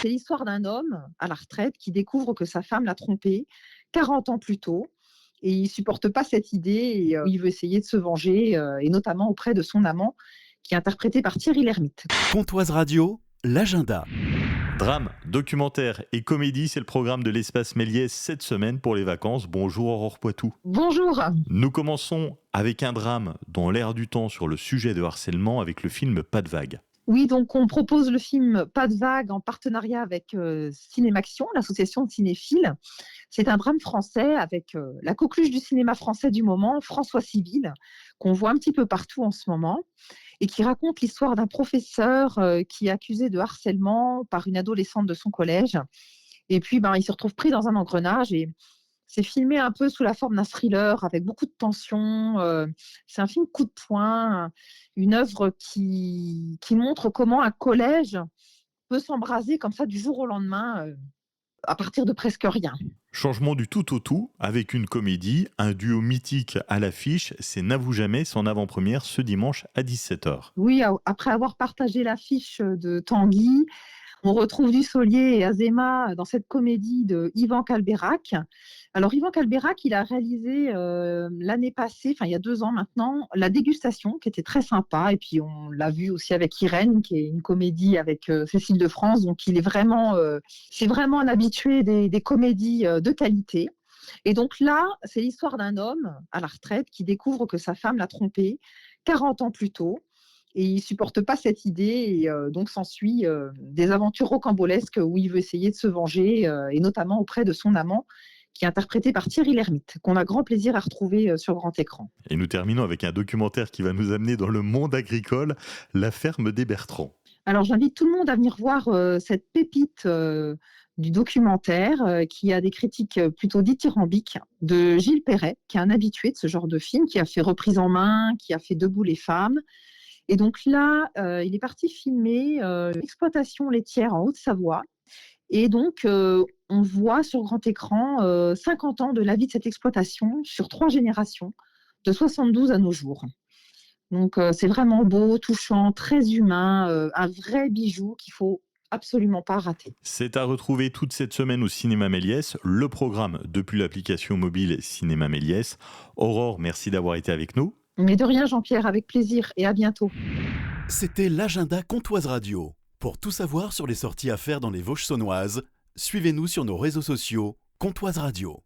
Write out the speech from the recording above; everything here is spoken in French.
C'est l'histoire d'un homme à la retraite qui découvre que sa femme l'a trompé 40 ans plus tôt et il supporte pas cette idée et il veut essayer de se venger et notamment auprès de son amant qui est interprété par Thierry Lhermitte. Pontoise Radio, l'agenda. Drame, documentaire et comédie, c'est le programme de l'Espace Méliès cette semaine pour les vacances. Bonjour Aurore Poitou. Bonjour. Nous commençons avec un drame dans l'air du temps sur le sujet de harcèlement avec le film Pas de vague. Oui, donc on propose le film Pas de vague en partenariat avec Cinémaction, l'association de cinéphiles. C'est un drame français avec la coqueluche du cinéma français du moment, François Civil, qu'on voit un petit peu partout en ce moment, et qui raconte l'histoire d'un professeur qui est accusé de harcèlement par une adolescente de son collège. Et puis, il se retrouve pris dans un engrenage et c'est filmé un peu sous la forme d'un thriller avec beaucoup de tension. C'est un film coup de poing, une œuvre qui montre comment un collège peut s'embraser comme ça du jour au lendemain à partir de presque rien. Changement du tout au tout avec une comédie, un duo mythique à l'affiche, c'est N'avoue jamais, son avant-première ce dimanche à 17h. Oui, après avoir partagé l'affiche de Tanguy, on retrouve Dussolier et Azéma dans cette comédie de Ivan Calberac. Alors, Ivan Calberac, il a réalisé l'année passée, il y a 2 ans maintenant, La Dégustation, qui était très sympa. Et puis, on l'a vu aussi avec Irène, qui est une comédie avec Cécile de France. Donc, c'est vraiment un habitué des comédies de qualité. Et donc là, c'est l'histoire d'un homme à la retraite qui découvre que sa femme l'a trompé 40 ans plus tôt. Et il supporte pas cette idée et donc s'ensuit des aventures rocambolesques où il veut essayer de se venger et notamment auprès de son amant qui est interprété par Thierry Lhermitte, qu'on a grand plaisir à retrouver sur grand écran. Et nous terminons avec un documentaire qui va nous amener dans le monde agricole, La ferme des Bertrands. Alors j'invite tout le monde à venir voir cette pépite du documentaire qui a des critiques plutôt dithyrambiques de Gilles Perret, qui est un habitué de ce genre de film, qui a fait Reprise en main, qui a fait Debout les femmes. Et donc là, il est parti filmer l'exploitation laitière en Haute-Savoie. Et donc, on voit sur grand écran 50 ans de la vie de cette exploitation sur 3 générations, de 72 à nos jours. Donc, c'est vraiment beau, touchant, très humain, un vrai bijou qu'il faut absolument pas rater. C'est à retrouver toute cette semaine au Cinéma Méliès, le programme depuis l'application mobile Cinéma Méliès. Aurore, merci d'avoir été avec nous. Mais de rien, Jean-Pierre, avec plaisir et à bientôt. C'était l'agenda Pontoise Radio. Pour tout savoir sur les sorties à faire dans les Vosges saunoises, suivez-nous sur nos réseaux sociaux Pontoise Radio.